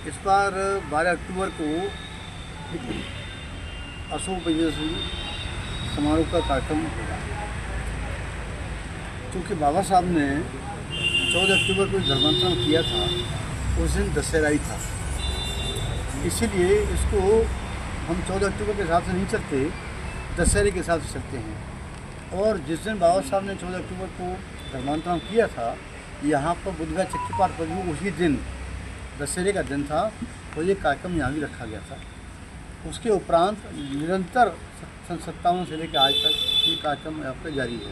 इस बार 12 अक्टूबर को अशोक विजयदशमी समारोह का कार्यक्रम होगा। क्योंकि बाबा साहब ने 14 अक्टूबर को धर्मांतरण किया था, उस दिन दशहरा ही था, इसीलिए इसको हम 14 अक्टूबर के हिसाब से नहीं चलते, दशहरे के हिसाब से चलते हैं। और जिस दिन बाबा साहब ने 14 अक्टूबर को धर्मांतरण किया था, यहाँ पर बुधवार चक्की पाठ पर भी उसी दिन दशहरे का दिन था और ये कार्यक्रम यहाँ भी रखा गया था। उसके उपरांत निरंतर सन 57 से लेकर आज तक ये कार्यक्रम यहाँ पर जारी है।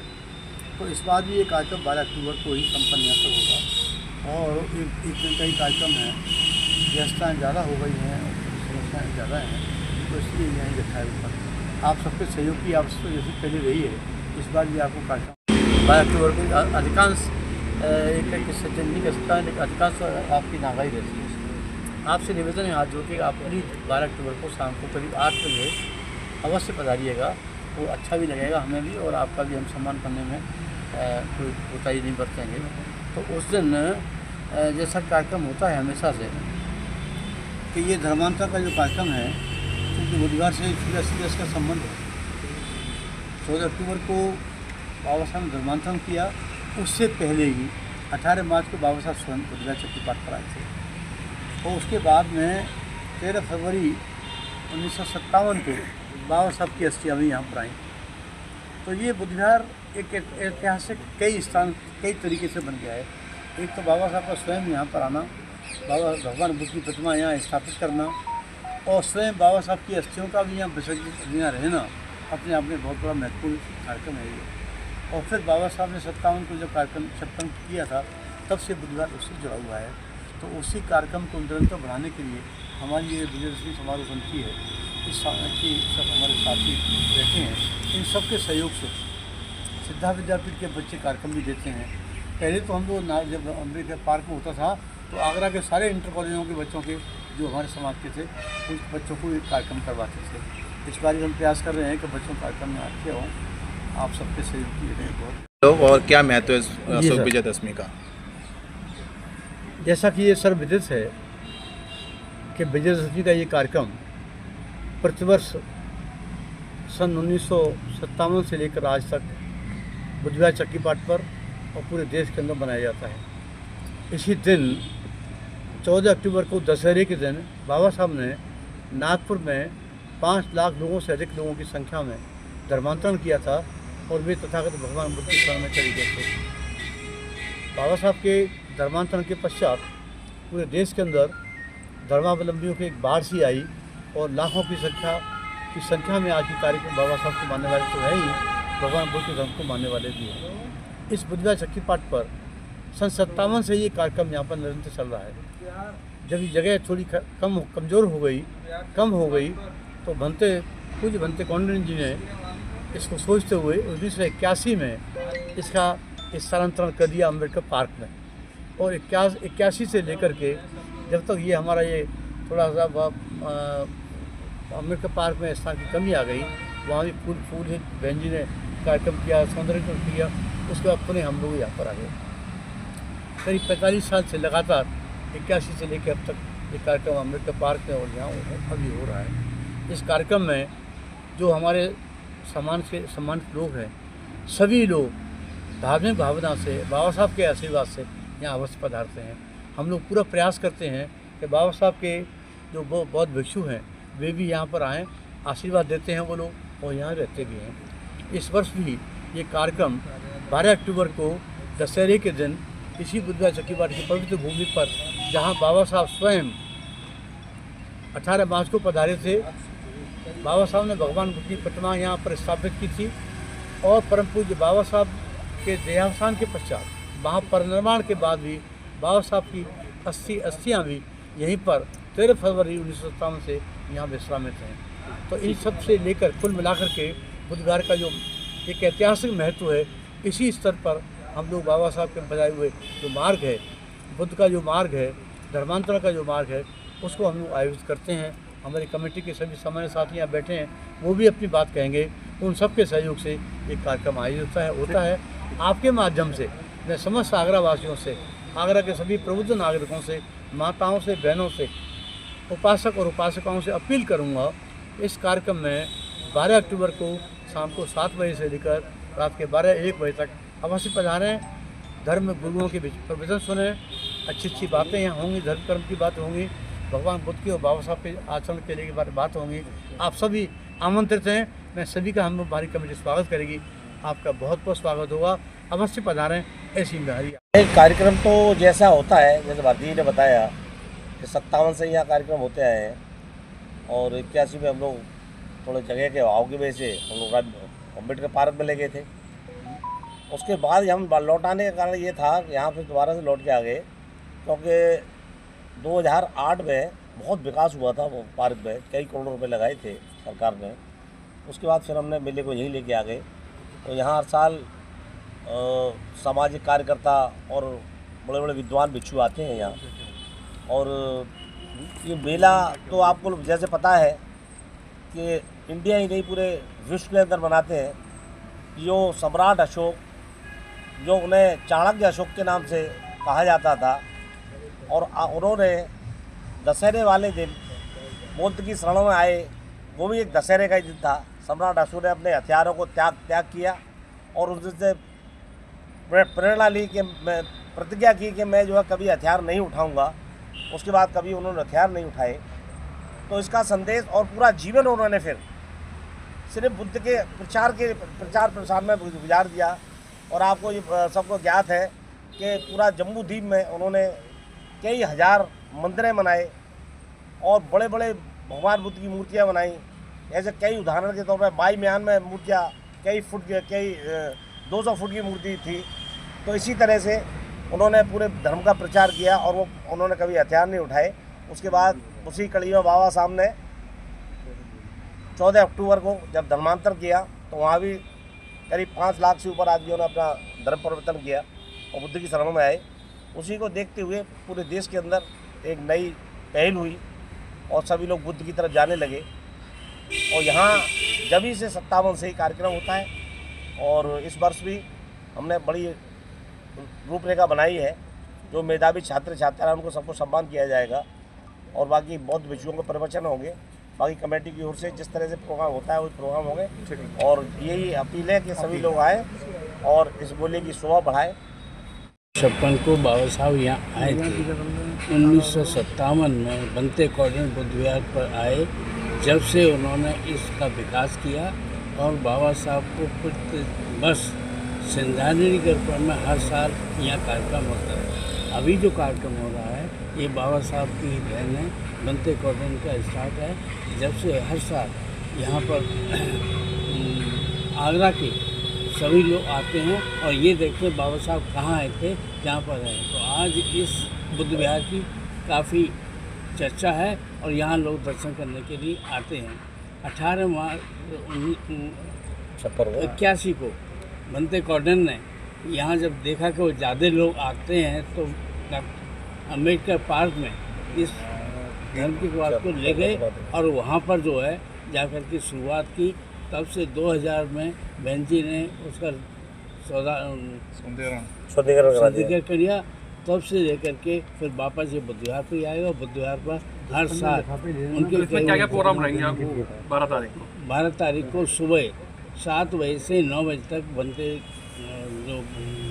तो इस बार भी ये कार्यक्रम 12 अक्टूबर को ही संपन्न यहाँ पर होगा। और एक दिन का ही कार्यक्रम है, व्यवस्थाएँ ज़्यादा हो गई हैं, समस्याएँ ज़्यादा हैं, तो इसलिए यहीं रखा है ऊपर। आप सबके सहयोग की आवश्यकता जैसी पहले रही है, इस बार भी आपको कार्यक्रम 12 अक्टूबर को अधिकांश एक सज्जन नहीं कर सकता, लेकिन अधिकांश आपकी नागाई रहती है। आपसे निवेदन है हाथ जोड़ के, आप करीब 12 अक्टूबर को शाम को करीब 8 बजे अवश्य पधारिएगा। वो अच्छा भी लगेगा हमें भी, और आपका भी हम सम्मान करने में कोई कोताही नहीं बरतेंगे। तो उस दिन जैसा कार्यक्रम होता है हमेशा से कि ये धर्मांतर का जो कार्यक्रम है, क्योंकि बुधवार से सीधा इसका संबंध है। 14 अक्टूबर को बाबा साहब ने धर्मांतरण किया, उससे पहले ही 18 मार्च को बाबा साहब स्वयं बुधवार चक्की पाठ पर आए थे। और उसके बाद में 13 फरवरी 1957 को बाबा साहब की अस्थियां भी यहाँ पर आई। तो ये बुधवार एक ऐतिहासिक कई तरीके से बन गया है। एक तो बाबा साहब का स्वयं यहाँ पर आना, बाबा भगवान बुद्ध की प्रतिमा यहाँ स्थापित करना, और स्वयं बाबा साहब की अस्थियों का भी यहाँ विसर्जित यहाँ रहना अपने आप में बहुत बड़ा महत्वपूर्ण कार्यक्रम है ये। और फिर बाबा साहब ने 57 को जब कार्यक्रम संपन्न किया था, तब से बुधवार उससे जुड़ा हुआ है। तो उसी कार्यक्रम को निरंतर बढ़ाने के लिए हमारी ये विजयदशमी समारोह समिति है, इस की सब हमारे साथी बैठे हैं, इन सब के सहयोग से सिद्धा विद्यापीठ के बच्चे कार्यक्रम भी देते हैं। पहले तो हम लोग जब अम्बेडकर पार्क में होता था, तो आगरा के सारे इंटर कॉलेजों के बच्चों के जो हमारे समाज के थे, उन बच्चों को एक कार्यक्रम करवाते थे। इस बार हम प्रयास कर रहे हैं कि बच्चों कार्यक्रम में आते हों, आप सबके सहयोग की रहे बहुत। और क्या महत्व है अशोक विजयदशमी का? जैसा कि ये सर्वविदित है कि विजयदशमी का ये कार्यक्रम प्रतिवर्ष सन 1957 से लेकर आज तक बुधवार चक्की पाठ पर और पूरे देश के अंदर मनाया जाता है। इसी दिन 14 अक्टूबर को दशहरे के दिन बाबा साहब ने नागपुर में 5 लाख लोगों से अधिक लोगों की संख्या में धर्मांतरण किया था, और वे तथागत भगवान बुद्ध के शरण में चले गए थे। बाबा साहब के धर्मांतरण के पश्चात पूरे देश के अंदर धर्मावलंबियों की एक बाढ़ सी आई, और लाखों की संख्या में आज की तारीख में बाबा साहब को मानने वाले तो है ही, भगवान बुद्ध के धर्म को मानने वाले भी हैं। इस बुधवार चक्की पाठ पर सन 57 से ये कार्यक्रम यहाँ पर निरंतर चल रहा है। जब ये जगह थोड़ी कम हो गई तो पूज्य भंते कौंडिन्य जी ने इसको सोचते हुए 1981 में इसका स्थानांतरण कर दिया अम्बेडकर पार्क में। और 81 से लेकर के जब तक ये हमारा ये थोड़ा सा अम्बेडकर पार्क में स्थान की कमी आ गई, वहाँ भी फूल बहन जी ने कार्यक्रम किया, सौंदर्यीकरण किया, उसके बाद पुनः हम लोग यहाँ पर आ गए। करीब 45 साल से लगातार 81 से लेकर अब तक ये कार्यक्रम अम्बेडकर पार्क में और यहाँ अभी हो रहा है। इस कार्यक्रम में जो हमारे सम्मानित लोग हैं, सभी लोग धार्मिक भावना से बाबा साहब के आशीर्वाद से यहाँ अवश्य पधारते हैं। हम लोग पूरा प्रयास करते हैं कि बाबा साहब के जो बौद्ध भिक्षु हैं वे भी यहाँ पर आएँ, आशीर्वाद देते हैं वो लोग, और यहाँ रहते भी हैं। इस वर्ष भी ये कार्यक्रम 12 अक्टूबर को दशहरे के दिन इसी बुधवार चक्की पाठ की पवित्र भूमि पर, जहाँ बाबा साहब स्वयं 18 मार्च को पधारे थे, बाबा साहब ने भगवान बुद्ध की प्रतिमा यहाँ पर स्थापित की थी, और परम पूज्य बाबा साहब के देहावसान के पश्चात वहाँ परिनिर्वाण के बाद भी बाबा साहब की अस्थियाँ भी यहीं पर 13 फरवरी 1957 से यहाँ विश्रामित हैं। तो इन सब से लेकर कुल मिलाकर के बुधवार का जो एक ऐतिहासिक महत्व है, इसी स्तर पर हम लोग बाबा साहब के बताए हुए जो मार्ग है, बुद्ध का जो मार्ग है, धर्मांतरण का जो मार्ग है, उसको हम लोग आयोजित करते हैं। हमारी कमेटी के सभी सामान्य साथी यहाँ बैठे हैं, वो भी अपनी बात कहेंगे। उन सब के सहयोग से एक कार्यक्रम आयोजित होता है। आपके माध्यम से मैं समस्त आगरा वासियों से, आगरा के सभी प्रबुद्ध नागरिकों से, माताओं से, बहनों से उपासक और उपासिकाओं से अपील करूँगा, इस कार्यक्रम में 12 अक्टूबर को शाम को 7 बजे से लेकर रात के 12-1 बजे तक अवश्य पधारें। धर्म गुरुओं के प्रवचन सुने, अच्छी अच्छी बातें यहाँ होंगी, धर्म कर्म की बात होंगी, भगवान बुद्ध के और बाबा साहब के आचरण के लिए बात होंगी। आप सभी आमंत्रित हैं। मैं सभी का हम हमारी कमेटी स्वागत करेगी। आपका बहुत बहुत स्वागत होगा, अवश्य पधारें। ऐसी मेरी कार्यक्रम तो जैसा होता है, जैसे भारती जी ने बताया कि 57 से यहाँ कार्यक्रम होते आए हैं और 81 में हम लोग थोड़े जगह के अभाव की वजह से हम लोग अम्बेडकर पार्क में ले गए थे। उसके बाद हम लौट आने का कारण ये था कि यहाँ फिर दोबारा से लौट के आ गए, क्योंकि 2008 में बहुत विकास हुआ था वो पार्क में, कई करोड़ रुपए लगाए थे सरकार ने। उसके बाद फिर हमने मेले को यहीं लेके आ गए। तो यहाँ हर साल सामाजिक कार्यकर्ता और बड़े बड़े विद्वान भिक्षु आते हैं यहाँ। और ये मेला तो आपको जैसे पता है कि इंडिया ही नहीं पूरे विश्व के अंदर मनाते हैं। जो सम्राट अशोक, जो उन्हें चाणक्य अशोक के नाम से कहा जाता था, और उन्होंने दशहरे वाले दिन बुद्ध की शरणों में आए, वो भी एक दशहरे का ही दिन था। सम्राट अशोक ने अपने हथियारों को त्याग किया और उनसे प्रेरणा ली कि मैं प्रतिज्ञा की कि मैं जो है कभी हथियार नहीं उठाऊंगा। उसके बाद कभी उन्होंने हथियार नहीं उठाए। तो इसका संदेश और पूरा जीवन उन्होंने फिर सिर्फ बुद्ध के प्रचार प्रसार में गुजार दिया। और आपको ये सबको ज्ञात है कि पूरा जम्मू द्वीप में उन्होंने कई हजार मंदिरें बनाए और बड़े बड़े भगवान बुद्ध की मूर्तियाँ बनाई। ऐसे कई उदाहरण के तौर पर बाई म्यान में मूर्तियाँ कई 200 फुट की मूर्ति थी। तो इसी तरह से उन्होंने पूरे धर्म का प्रचार किया और वो उन्होंने कभी हथियार नहीं उठाए। उसके बाद उसी कड़ी में बाबा साहब ने 14 अक्टूबर को जब धर्मांतर किया तो वहाँ भी करीब 5 लाख से ऊपर आदमियों ने अपना धर्म परिवर्तन किया और बुद्ध की शरण में आए। उसी को देखते हुए पूरे देश के अंदर एक नई पहल हुई और सभी लोग बुद्ध की तरफ जाने लगे। और यहाँ जब ही से 57 से ही कार्यक्रम होता है और इस वर्ष भी हमने बड़ी रूपरेखा बनाई है। जो मेधावी छात्र छात्रा उनको सबको सम्मान किया जाएगा और बाकी बौद्ध भिक्षुओं के प्रवचन होंगे। बाकी कमेटी की ओर से जिस तरह से प्रोग्राम होता है वही प्रोग्राम होंगे। और यही अपील है कि सभी लोग आए और इस बोली की शोभा बढ़ाएं। 56 को बाबा साहब यहाँ आए थे। 1957 में बनते कॉर्डन बुद्ध विहार पर आए। जब से उन्होंने इसका विकास किया और बाबा साहब को कुछ बस सिंधानगर पर में हर साल यहाँ कार्यक्रम होता है। अभी जो कार्यक्रम हो रहा है ये बाबा साहब की देन है, बनते कॉर्डन का स्टार्ट है। जब से हर साल यहाँ पर आगरा के सभी लोग आते हैं और ये देखते हैं बाबा साहब कहाँ आए थे, जहाँ पर है। तो आज इस बुद्ध विहार की काफ़ी चर्चा है और यहाँ लोग दर्शन करने के लिए आते हैं। 18 मार्च 1981 को बनते कॉर्डन ने यहाँ जब देखा कि वो ज़्यादा लोग आते हैं तो अम्बेडकर पार्क में इस धर्म की बात को ले गए और वहाँ पर जो है जाकर के शुरुआत की। तब से 2000 में बहन जी ने उसका शुद्धिकरण किया। तब से लेकर के फिर वापस ये बुद्ध विहार पर आएगा। बुद्ध विहार पर हर साल उनके क्या प्रोग्राम रहेंगे आपको 12 तारीख को सुबह 7 बजे से 9 बजे तक बनते जो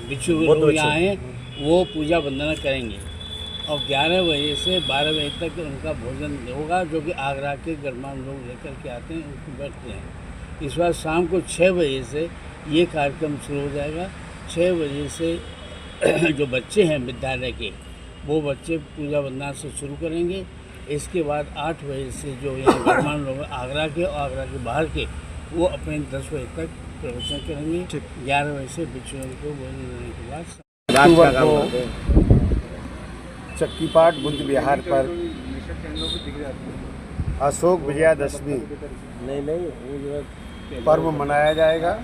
भिक्षु लोग यहाँ हैं वो पूजा वंदना करेंगे और 11 बजे से 12 बजे तक उनका भोजन होगा, जो कि आगरा के गरमान लोग लेकर के आते हैं, उनको बैठते हैं। इस बार शाम को 6 बजे से ये कार्यक्रम शुरू हो जाएगा। 6 बजे से जो बच्चे हैं विद्यालय के वो बच्चे पूजा वंदना से शुरू करेंगे। इसके बाद 8 बजे से जो यहाँ गरमान लोग आगरा के और आगरा के बाहर के वो अपने 10 बजे तक प्रवचन करेंगे। 11 बजे से भिक्षुओं को भोजन देने के बाद अक्टूबर को चक्कीपाट बुद्ध विहार पर अशोक विजयादशमी पर्व मनाया जाएगा।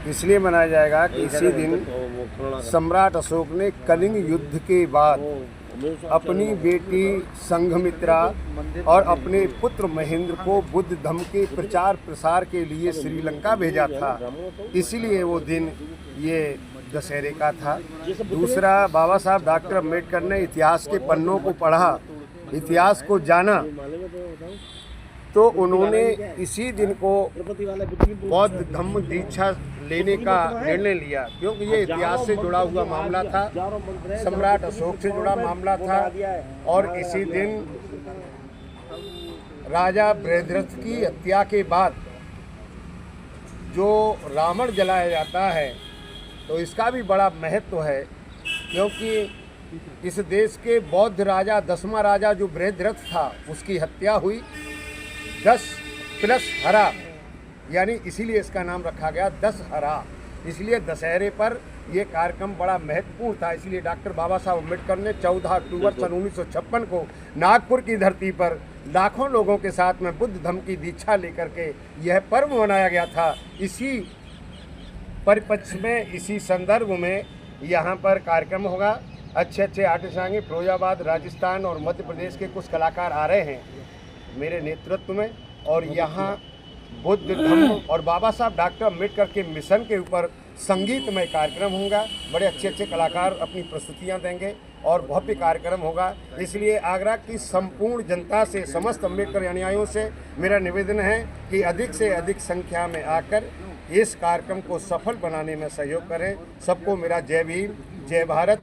इसलिए मनाया जाएगा कि इसी दिन सम्राट अशोक ने कलिंग युद्ध के बाद अपनी बेटी संघमित्रा और अपने पुत्र महेंद्र को बुद्ध धर्म के प्रचार प्रसार के लिए श्रीलंका भेजा था। इसलिए वो दिन ये दशहरे का था। दूसरा, बाबा साहब डॉक्टर अम्बेडकर ने इतिहास के पन्नों को पढ़ा, इतिहास को जाना, तो उन्होंने इसी दिन को बौद्ध धम्म दीक्षा लेने का निर्णय लिया, क्योंकि ये इतिहास से जुड़ा हुआ मामला था, सम्राट अशोक से जुड़ा मामला था। और इसी दिन राजा बृहद्रथ की हत्या के बाद जो रावण जलाया जाता है, तो इसका भी बड़ा महत्व है, क्योंकि इस देश के बौद्ध राजा 10वां राजा जो बृहद्रथ था उसकी हत्या हुई 10 प्लस हरा, यानी इसीलिए इसका नाम रखा गया 10 हरा। इसलिए दशहरे पर यह कार्यक्रम बड़ा महत्वपूर्ण था। इसलिए डॉक्टर बाबा साहब अम्बेडकर ने 14 अक्टूबर सन 1956 को नागपुर की धरती पर लाखों लोगों के साथ में बुद्ध धम्म की दीक्षा लेकर के यह पर्व मनाया गया था। इसी परिप्रेक्ष्य में, इसी संदर्भ में यहाँ पर कार्यक्रम होगा। अच्छे अच्छे आर्टिस्ट आएंगे। फिरोजाबाद, राजस्थान और मध्य प्रदेश के कुछ कलाकार आ रहे हैं मेरे नेतृत्व में, और यहाँ बुद्ध धम्म और बाबा साहब डॉक्टर अम्बेडकर के मिशन के ऊपर संगीतमय कार्यक्रम होगा। बड़े अच्छे अच्छे कलाकार अपनी प्रस्तुतियाँ देंगे और भव्य कार्यक्रम होगा। इसलिए आगरा की संपूर्ण जनता से, समस्त अम्बेडकर अनुयायियों से मेरा निवेदन है कि अधिक से अधिक संख्या में आकर इस कार्यक्रम को सफल बनाने में सहयोग करें। सबको मेरा जय भीम, जय भारत।